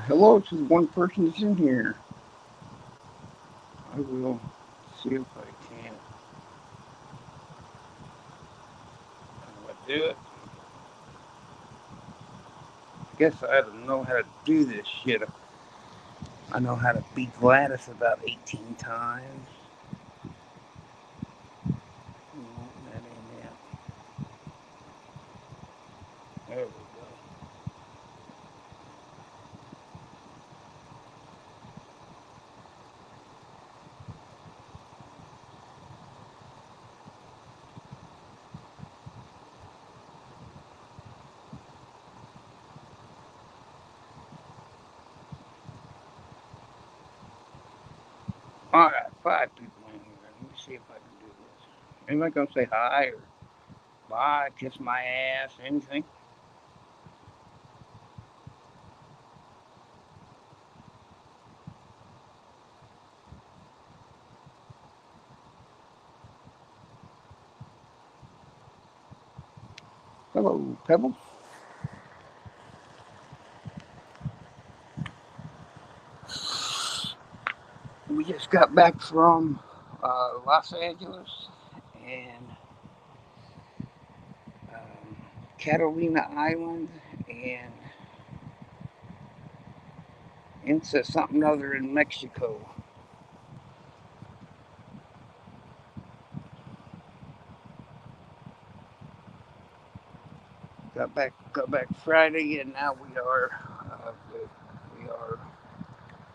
Hello to the one person that's in here. I will see if I can do it. I guess I don't know how to do this shit. I know how to beat Gladys about 18 times. No, that ain't it. There we go. All right, 5 people in here. Let me see if I can do this. Anybody gonna say hi or bye, kiss my ass, anything? Hello, Pebble. We just got back from Los Angeles and um, Catalina Island and into something other in Mexico. Got back Friday, and now we are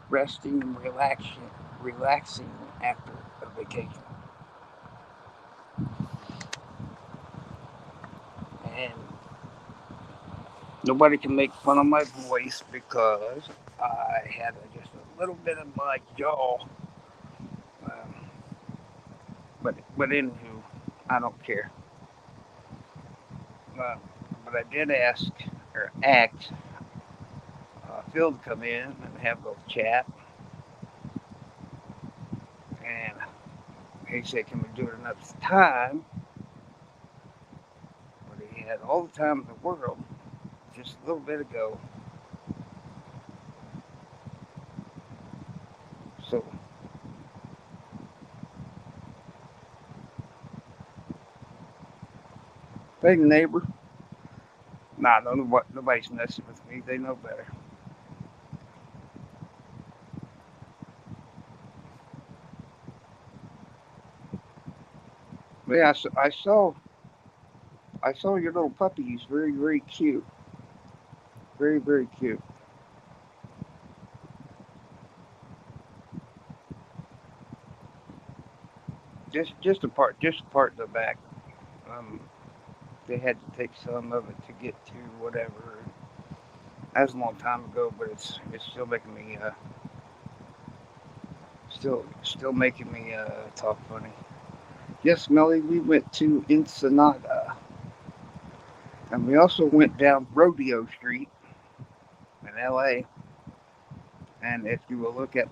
resting and relaxing after a vacation. And nobody can make fun of my voice because I had just a little bit of my jaw. Um, but anywho, I don't care. Uh, but I did ask Phil to come in and have a little chat, and he said, "Can we do it another time?" But he had all the time in the world just a little bit ago. So, hey, neighbor. Nah, no, nobody's messing with me. They know better. But yeah, I saw your little puppy. He's very, very cute. Very, very cute. Just a part in the back. Um, they had to take some of it to get to whatever. That was a long time ago, but it's still making me still making me talk funny. Yes, Melly, we went to Ensenada, and we also went down Rodeo Street in L.A. And if you will look at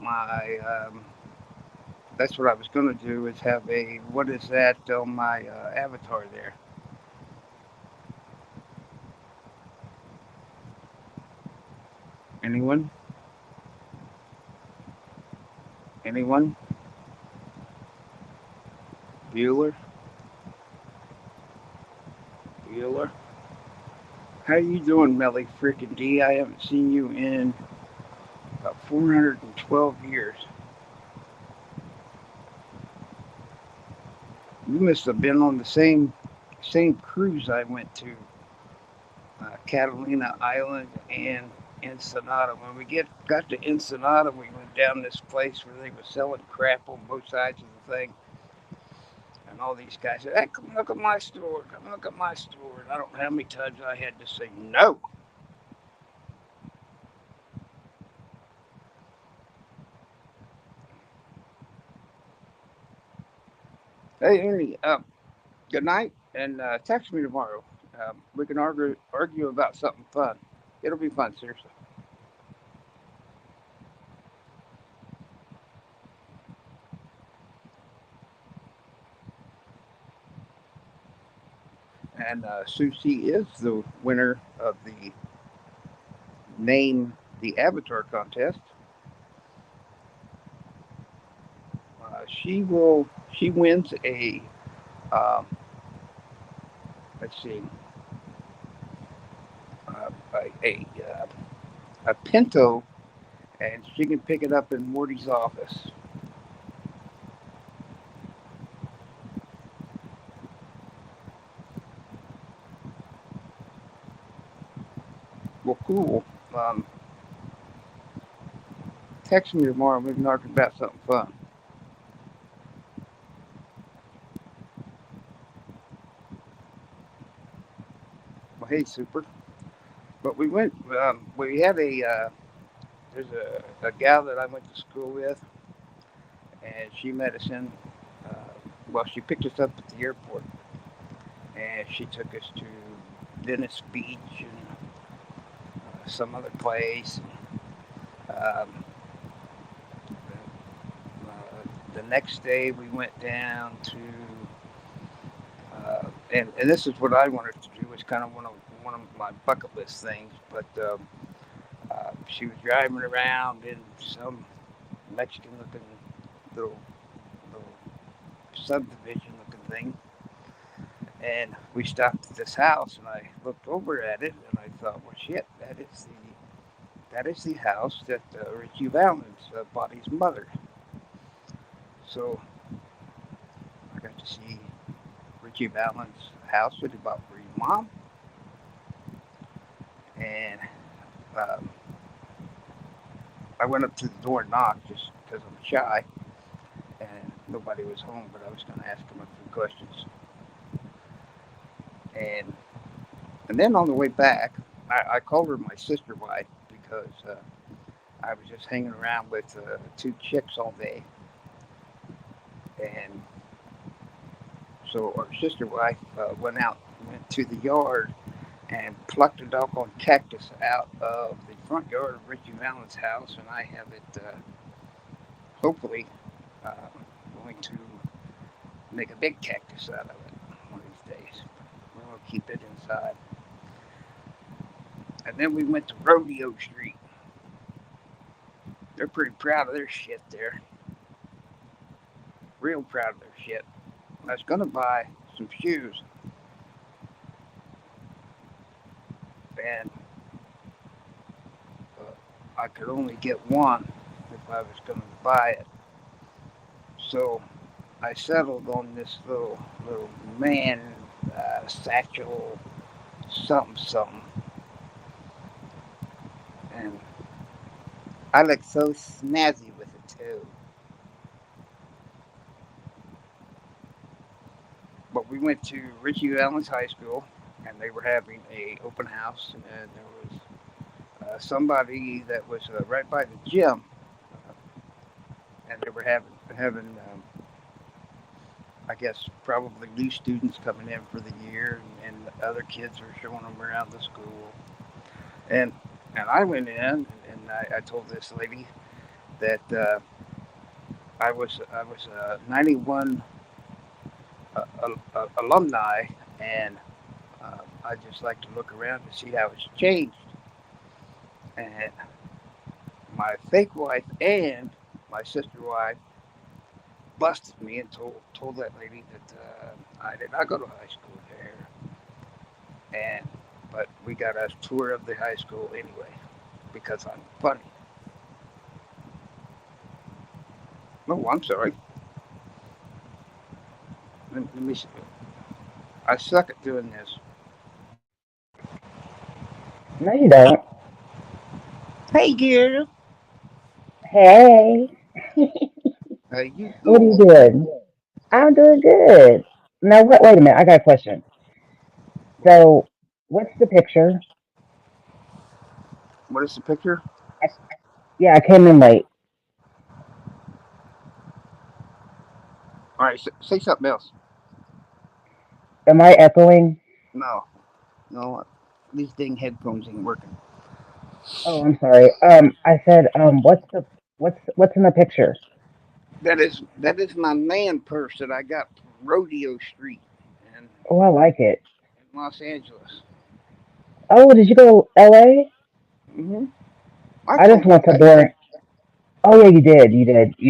that's what I was going to do is have a what is that on my avatar there? Anyone? Anyone? Bueller? Bueller? How you doing, Melly Frickin' D? I haven't seen you in about 412 years. You must have been on the same cruise I went to, Catalina Island and Ensenada. When we got to Ensenada, we went down this place where they were selling crap on both sides of the thing, and all these guys said, "Hey, come look at my store. Come look at my store." And I don't know how many times I had to say no. Hey, Ernie, good night, and text me tomorrow. We can argue about something fun. It'll be fun, seriously. And Susie is the winner of the name the Avatar contest. She wins um, let's see, a Pinto, and she can pick it up in Morty's office. Well, cool. Um, Text me tomorrow. We can talk about something fun. Well, hey, super. But we went. We had there's a gal that I went to school with, and she met us in. Uh, well, she picked us up at the airport, and she took us to Venice Beach and some other place. Um, the next day, we went down to, and this is what I wanted to do. It's kind of one of my bucket list things. But she was driving around in some Mexican-looking little little subdivision looking thing, and we stopped at this house, and I looked over at it, and I thought, well, shit, that is the house that Richie Valens bought his mother. So I got to see Richie Valens' house that he bought for his mom, and um, I went up to the door and knocked just because I'm shy, and nobody was home, but I was going to ask him a few questions. And and then on the way back, I called her my sister wife because I was just hanging around with two chicks all day, and so our sister wife went to the yard and plucked a doggone cactus out of the front yard of Richie Valens' house, and I have it hopefully uh, going to make a big cactus out of it one of these days. We're going to keep it inside. And then we went to Rodeo Street. They're pretty proud of their shit there. Real proud of their shit. I was going to buy some shoes, and uh, I could only get one if I was going to buy it. So I settled on this little man satchel something something, and I look so snazzy with it too. But we went to Richie Valens High School, and they were having a open house, and there was somebody that was right by the gym, uh, and they were having I guess probably new students coming in for the year, and other kids were showing them around the school, and I went in and I told this lady that I was a '91 alumni, and I just like to look around to see how it's changed. And my fake wife and my sister wife busted me and told that lady that I did not go to high school there, and but we got a tour of the high school anyway because I'm funny. No, I'm sorry. Let me see. I suck at doing this. No, you don't. Hey, girl, Hey, how you what are you doing? doing? I'm doing good. Now, what? Wait a minute. I got a question. So, what's the picture? What is the picture? I, yeah, I came in late. All right, say something else. Am I echoing? No, no, these dang headphones ain't working. Oh, I'm sorry. I said, what's in the picture? That is my man purse that I got from Rodeo Street in Oh, I like it. Los Angeles. Oh, did you go L.A.? Mm-hmm. I I just told you went to that. Boring. Oh yeah, you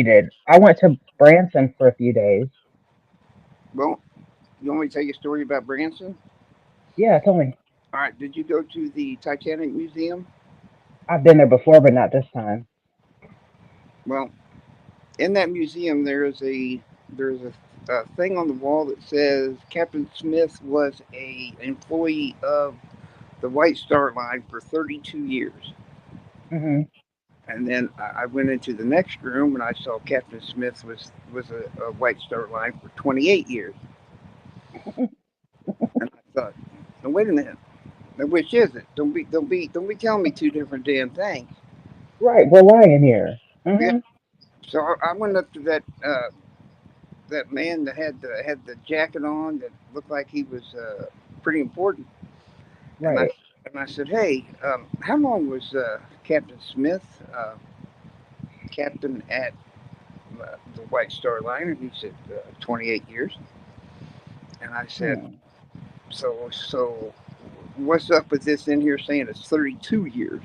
did. I went to Branson for a few days. Well, you want me to tell you a story about Branson? Yeah, tell me. All right. Did you go to the Titanic Museum? I've been there before, but not this time. Well, in that museum, there's a thing on the wall that says Captain Smith was a employee of the White Star Line for 32 years. Hmm. And then I went into the next room and I saw Captain Smith was a White Star Line for 28 years. And I thought, now wait a minute, now which is it? Don't be telling me two different damn things. Right, we're lying here. Yeah. Hmm. So I went up to that man that had the jacket on that looked like he was pretty important, and I Right. and I said, hey, how long was Captain Smith captain at the White Star Line? And he said 28 years. And I said, Hmm. so what's up with this in here saying it's 32 years?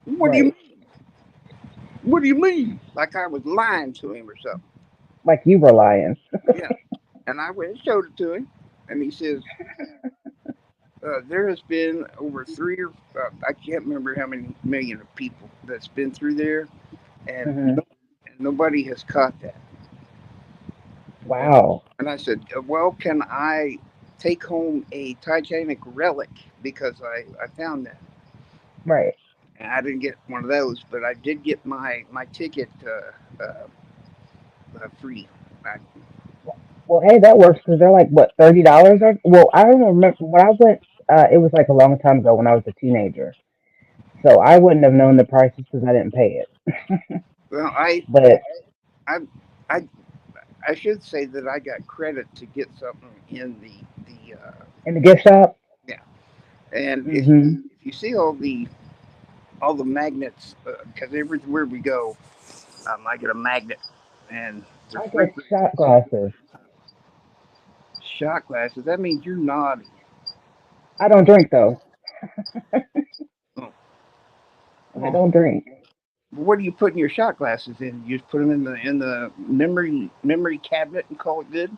What do you Right. what do you mean? Like I was lying to him or something? Like you were lying. Yeah. And I went and showed it to him, and he says, there has been over I can't remember how many million of people that's been through there, and Hmm. nobody has caught that. And, Wow. and I said, well, can I take home a Titanic relic because I found that? Right. And I didn't get one of those, but I did get my ticket free. I, Well, hey, that works because they're like what $30 or well, I don't remember when I went. It was like a long time ago when I was a teenager, so I wouldn't have known the prices because I didn't pay it. well, I, But I, I, I should say that I got credit to get something in the in the gift shop. yeah. And Hmm. if you see all the magnets, because everywhere we go, I get a magnet, and the I get refrigerator shot glasses. shot glasses. That means you're naughty. I don't drink though. Oh, I well, don't drink. what do you put in your shot glasses in? You just put them in the memory cabinet and call it good.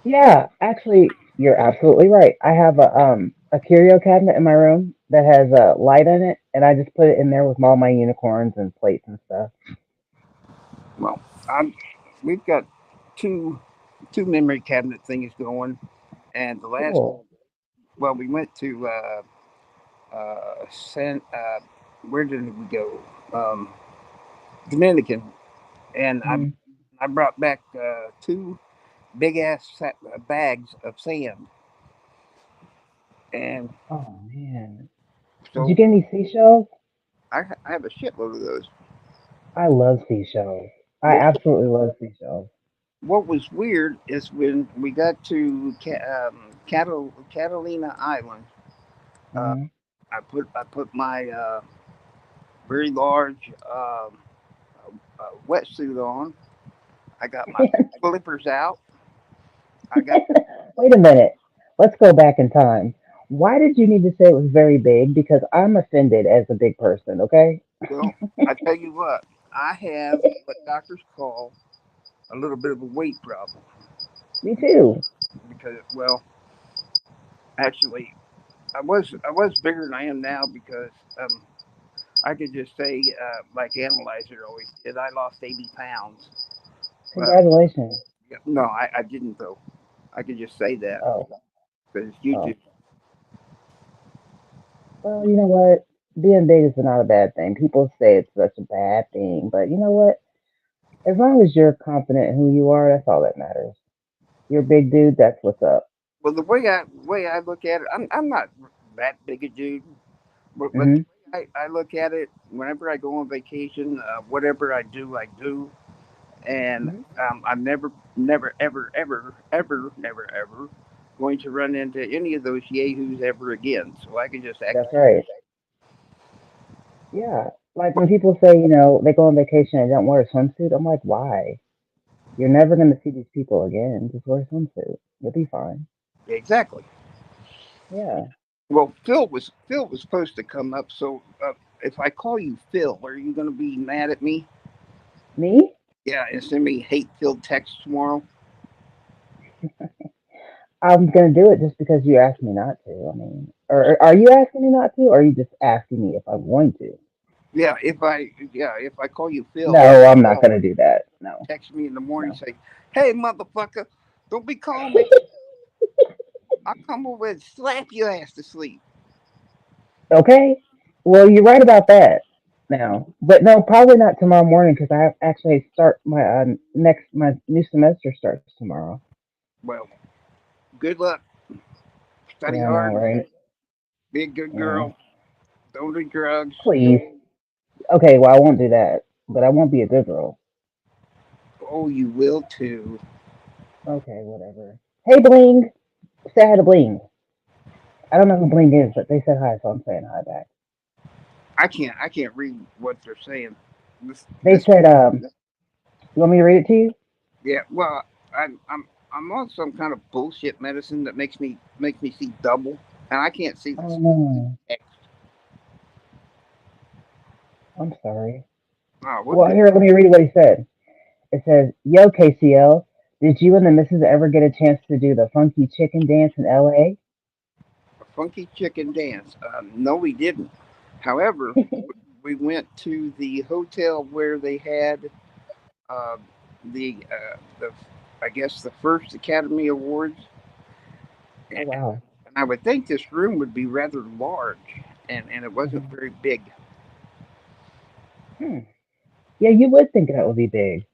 Yeah, actually, you're absolutely right. I have a curio cabinet in my room that has a light in it, and I just put it in there with all my unicorns and plates and stuff. Well, I'm. We've got two two memory cabinet things going, and the last Cool. well, we went to San. Where did we go? Um, Dominican, and Hmm. I brought back two big ass bags of sand, and Oh man, did you so get any seashells? I have a shitload of those. I love seashells. I What absolutely love seashells. what was weird is when we got to Catalina Island, uh, Hmm. I put my very large wetsuit on. I got my flippers out. I got Wait a minute. Let's go back in time. Why did you need to say it was very big? Because I'm offended as a big person. Okay. well. I tell you what, I have what doctors call a little bit of a weight problem Me too. because well, actually, I was bigger than I am now because I could just say like Analyzer always did. I lost 80 pounds. But Congratulations. no, I didn't though. I could just say that Oh. because YouTube. Oh. Well, you know what? Being big is not a bad thing. People say it's such a bad thing, but you know what? As long as you're confident in who you are, that's all that matters. You're a big dude. That's what's up. Well, the way I look at it, I'm not that big a dude, but the Hmm. way I look at it, whenever I go on vacation, whatever I do, and Hmm. I'm never, ever going to run into any of those yahoos ever again. So I can just act. That's right. Yeah. Like when people say, they go on vacation and don't wear a swimsuit, I'm like, why? You're never going to see these people again. Just wear a swimsuit. You'll be fine. Exactly. Yeah. Well, Phil was supposed to come up, so if I call you Phil, are you going to be mad at me? Me? Yeah, and send me hate-filled texts tomorrow. I'm gonna do it just because you asked me not to. I mean, or are you asking me not to, or are you just asking me if I'm going to? Yeah, if I call you Phil, No, I'm not gonna do that. No, text me in the morning, no. say, "Hey, motherfucker, don't be calling me. I'll come over and slap your ass to sleep." Okay. Well, you're right about that. Now, but no, probably not tomorrow morning because I actually start my my new semester starts tomorrow. Well, good luck. Study Yeah, I know, hard. right? Be a good Yeah. girl. Don't do drugs. Please. Okay, well, I won't do that, but I won't be a good girl. Oh, you will too. Okay, whatever. Hey, Bling. Say hi to Bling. I don't know who Bling is, but they said hi, so I'm saying hi back. I can't read what they're saying. This They this said, you want me to read it to you? yeah. Well, I'm on some kind of bullshit medicine that makes me see double, and I can't see Oh this no, text. I'm sorry. Oh, what Well, the here, let me read what he said. It says, "Yo, KCL, did you and the missus ever get a chance to do the funky chicken dance in LA?" funky chicken dance? No, we didn't. However, we went to the hotel where they had uh, the I guess the first Academy Awards, Oh and wow. I would think this room would be rather large, and it wasn't Mhm. very big. Hmm. Yeah, you would think that would be big.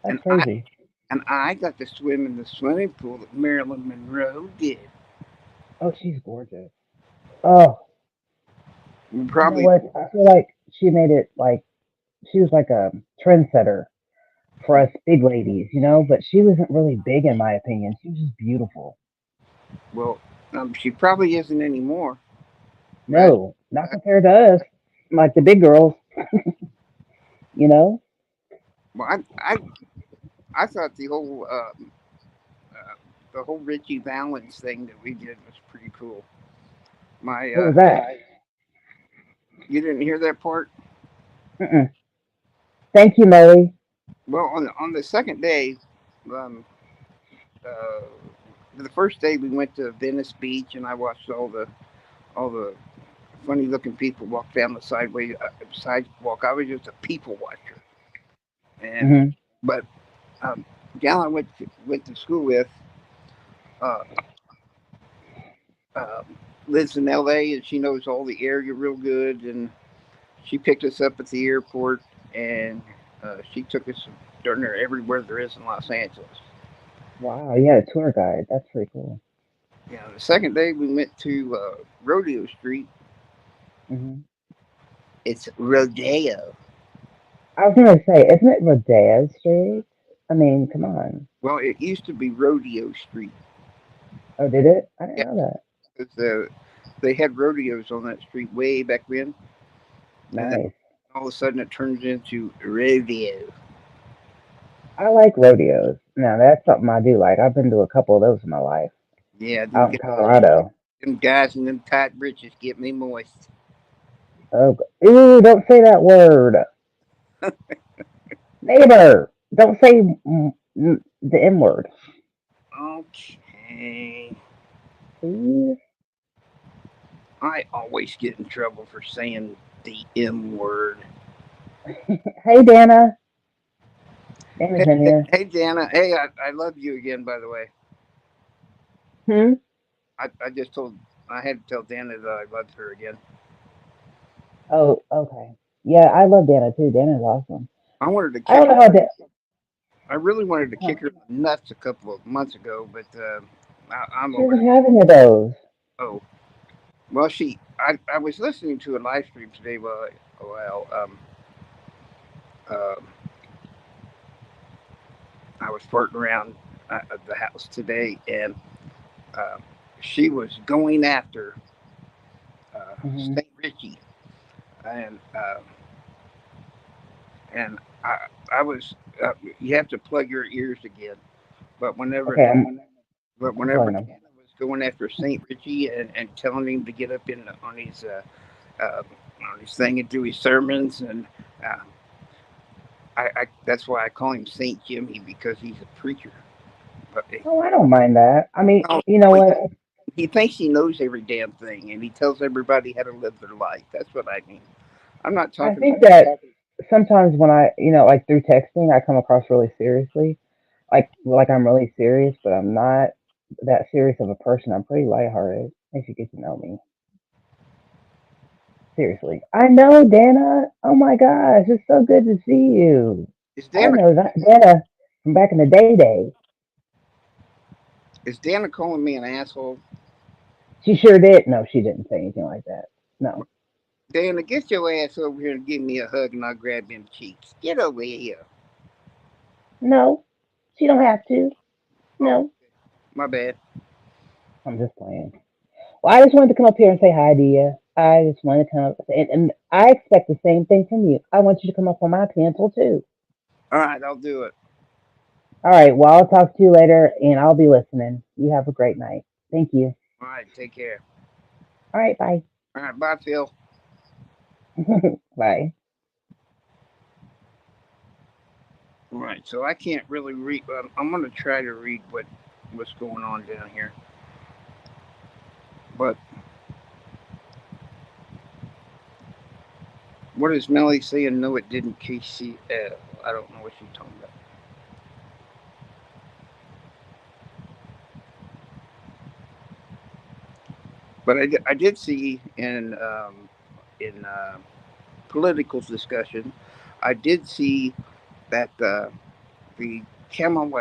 That's And I crazy. and I got to swim in the swimming pool that Marilyn Monroe did. Oh, she's gorgeous. Oh, you know Probably, what? I feel like she made it like she was like a trendsetter for us big ladies, but she wasn't really big in my opinion. She was just beautiful. well, she probably isn't anymore. But No, not compared to us, like the big girls, you know? well, I thought uh, the whole Richie Valens thing that we did was pretty cool. My What was that? You didn't hear that part? Mm-mm. Thank you, Molly. Well, on the second day, um, uh, the first day we went to Venice Beach, and I watched all the funny looking people walk down the sidewalk. I was just a people watcher, and Hmm. but gal I went to school with uh, uh, lives in L.A. and she knows all the area real good, and she picked us up at the airport, and she took us darn near everywhere there is in Los Angeles. Wow, you had a tour guide. That's pretty cool. Yeah, the second day we went to Rodeo Street. Hmm. It's Rodeo. I was gonna say, isn't it Rodeo Street? I mean, come on. Well, it used to be Rodeo Street. Oh, did it? I didn't Yeah, know that. 'cause, they had rodeos on that street way back when, and then Nice. all of a sudden it turns into rodeo. I like rodeos. Now, that's something I do like. I've been to a couple of those in my life Yeah, out in Colorado. them guys in them tight breeches get me moist. Oh, ooh, don't say that word. Neighbor, don't say the M word, Okay. please. I always get in trouble for saying the M word. Hey, Dana. Dana's Hey, in hey, here. hey Jana. Hey, I love you again, by the way. Hmm? I just told, I had to tell Dana that I loved her again. Oh, okay. Yeah, I love Dana too. Dana's awesome. I wanted to I kick don't her. know how Dana. I really wanted to kick her in the nuts a couple of months ago, but I'm She over doesn't that. have any of those. Oh, well, I was listening to a live stream today um, I was farting around the house today, and uh, she was going after Hmm. St. Richie, and and I was you have to plug your ears again. But whenever Okay, I'm whenever plugging them. Hannah was going after St. Richie and telling him to get up on his on his thing and do his sermons, and uh, that's why I call him Saint Jimmy because he's a preacher. But Oh, I don't mind that. I mean, no, you know what? he thinks he knows every damn thing, and he tells everybody how to live their life. That's what I mean. I'm not I talking think about. that sometimes when like through texting, I come across really seriously, like I'm really serious, but I'm not that serious of a person. I'm pretty lighthearted if you get to know me. Seriously. I know, Dana. Oh my gosh, it's so good to see you. Is I Dana know that Dana from back in the days. is Dana calling me an asshole? She sure did. No, she didn't say anything like that. No. Dana, get your ass over here and give me a hug, and I'll grab them cheeks. Get over here. No, she don't have to. Oh, No. my bad. I'm just playing. Well, I just wanted to come up here and say hi to you. I just wanted to come up and I expect the same thing from you. I want you to come up on my pencil too. All right, I'll do it. All right. Well, I'll talk to you later and I'll be listening. You have a great night. Thank you. All right, take care. All right. Bye. All right, bye, Phil. Bye. All right, so I can't really read. I'm going to try to read what's going on down here. But what is Melly saying? No, it didn't. KC. I don't know what she's talking about. But I did see in political discussion, I did see that the camel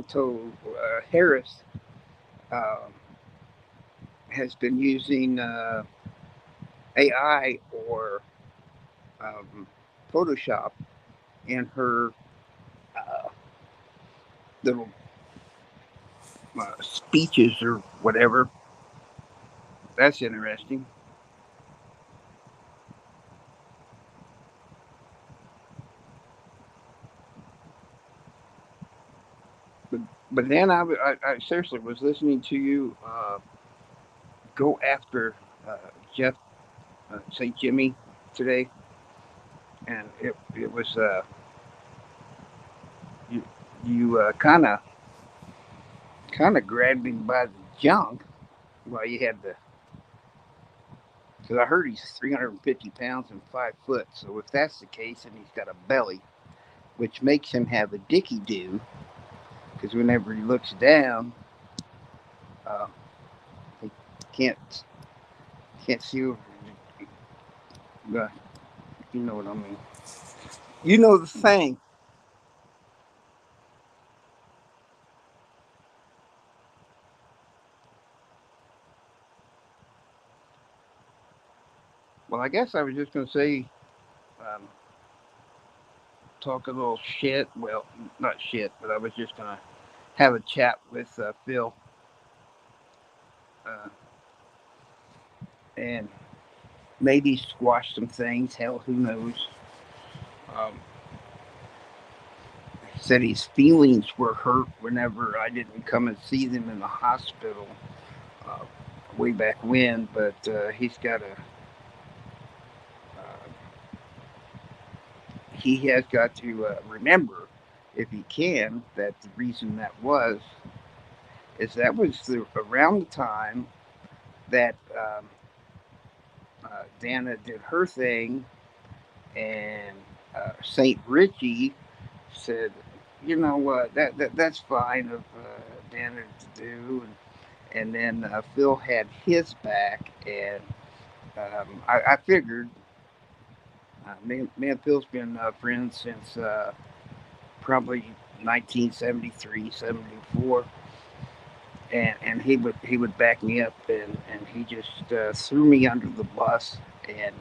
toe Harris um, has been using AI or um, Photoshop in her uh, little speeches or whatever. That's interesting. But but then I seriously was listening to you go after uh, Jeff St. Jimmy today, and it was you you kind of grabbed him by the junk while you had the because I heard he's 350 pounds and 5 foot. So if that's the case, and he's got a belly, which makes him have a dicky do, because whenever he looks down, uh, he can't can't see over. Uh, you know what I mean. You know the thing. Well, I guess I was just gonna say, um, talk a little shit. Well, not shit, but I was just gonna have a chat with Phil, uh, and maybe squash some things. Hell, who knows? Um, said his feelings were hurt whenever I didn't come and see them in the hospital uh, way back when, but he's got a he has got to remember, if he can, that the reason that was is that was around the time that Dana did her thing, and Saint Richie said, you know what, that's fine of Dana to do, and then Phil had his back, and I figured me and Phil's been friends since probably 1973, 74, and he would back me up, and he just threw me under the bus, and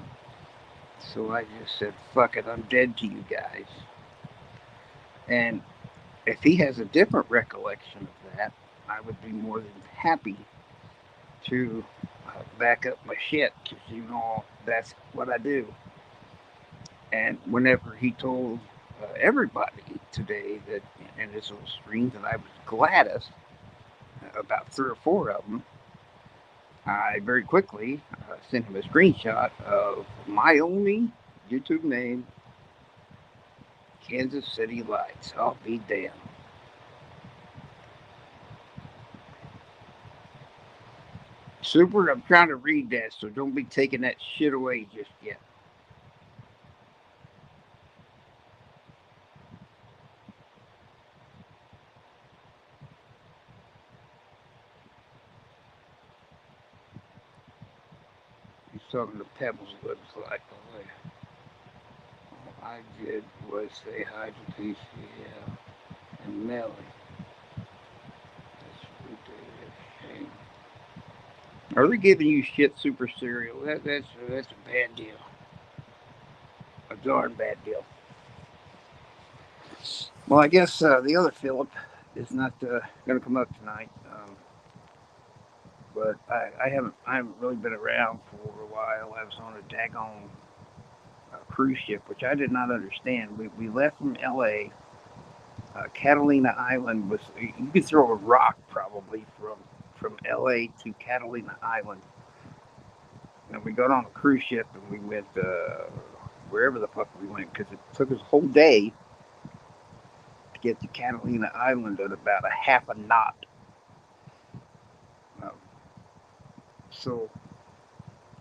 so I just said, "Fuck it, I'm dead to you guys." And if he has a different recollection of that, I would be more than happy to back up my shit, because that's what I do. And whenever he told everybody today that in his little stream that I was gladdest, about three or four of them, I very quickly sent him a screenshot of my only YouTube name, Kansas City Lights. I'll be damned. Super, I'm trying to read that, so don't be taking that shit away just yet. He's talking to Pebbles, looks like. All I did was say hi to PCL and Melly. That's ridiculous. Are they giving you shit, Super Cereal? That's a bad deal. A darn bad deal. Well, I guess the other Philip is not going to come up tonight. But I haven't really been around for a while. I was on a daggone cruise ship, which I did not understand. We left from L.A. Catalina Island was, you could throw a rock probably from L.A. to Catalina Island, and we got on a cruise ship and we went wherever the fuck we went because it took us a whole day to get to Catalina Island at about a half a knot. Um, so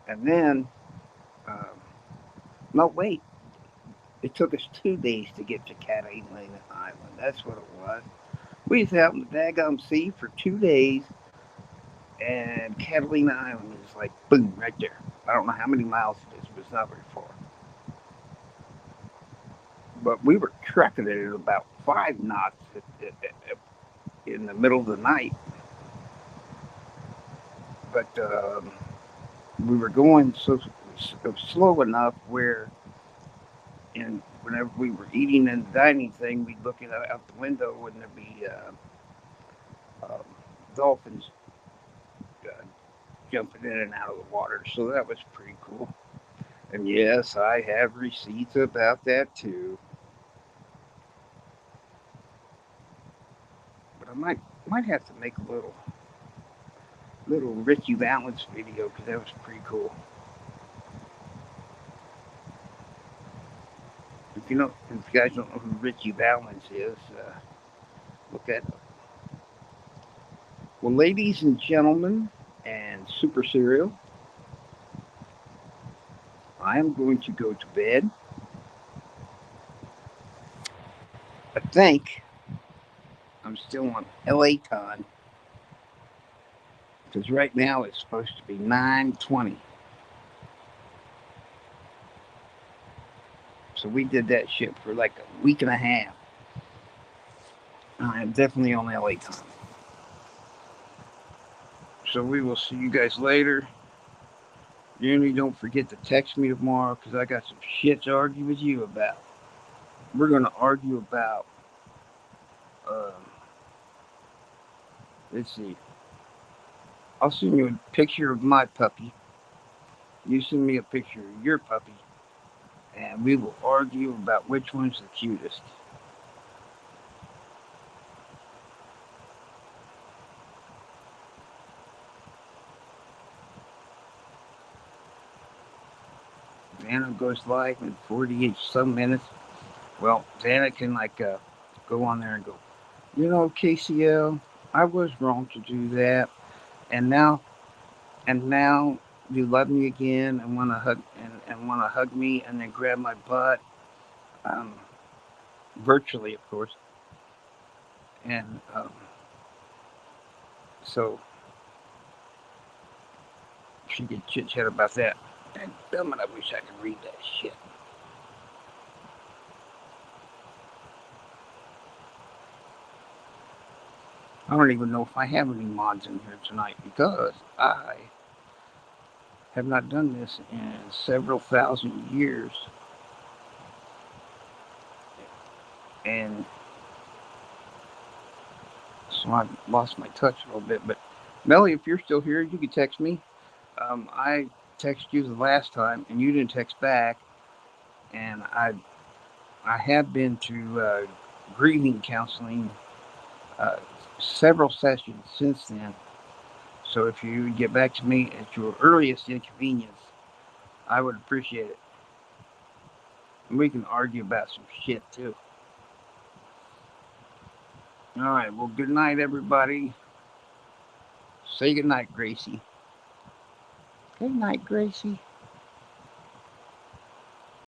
and then um, no wait, it took us 2 days to get to Catalina Island. That's what it was. We was out in the daggum sea for 2 days, and Catalina Island is like boom right there. I don't know how many miles it is, but it's not very far. But we were trucking it at about 5 knots in the middle of the night. But we were going slow enough where, and whenever we were eating in the dining thing, we'd look out the window and there'd be um, dolphins uh, jumping in and out of the water. So that was pretty cool. And yes, I have receipts about that too. But I might have to make a little Richie Valens video because that was pretty cool. If you guys don't know who Richie Valens is, look at. Well, ladies and gentlemen, and Super Cereal, I am going to go to bed. I think I'm still on LA time because right now it's supposed to be 9:20. So we did that shit for like a week and a half. I am definitely on LA time. So we will see you guys later. Jenny, don't forget to text me tomorrow because I got some shit to argue with you about. We're going to argue about, um, let's see, I'll send you a picture of my puppy. You send me a picture of your puppy. And we will argue about which one's the cutest. Vanna goes live in 48 some minutes. Well, Vanna can go on there and go, KCL, I was wrong to do that, and now you love me again and want to hug me and then grab my butt, um, virtually, of course, and so she could chit chat about that. And damn it, I wish I could read that shit. I don't even know if I have any mods in here tonight because I have not done this in several thousand years. And so I've lost my touch a little bit. But Melly, if you're still here, you can text me. I texted you the last time and you didn't text back. And I have been to grieving counseling uh, several sessions since then. So if you would get back to me at your earliest inconvenience, I would appreciate it. And we can argue about some shit too. All right. Well, good night, everybody. Say good night, Gracie. Good night, Gracie.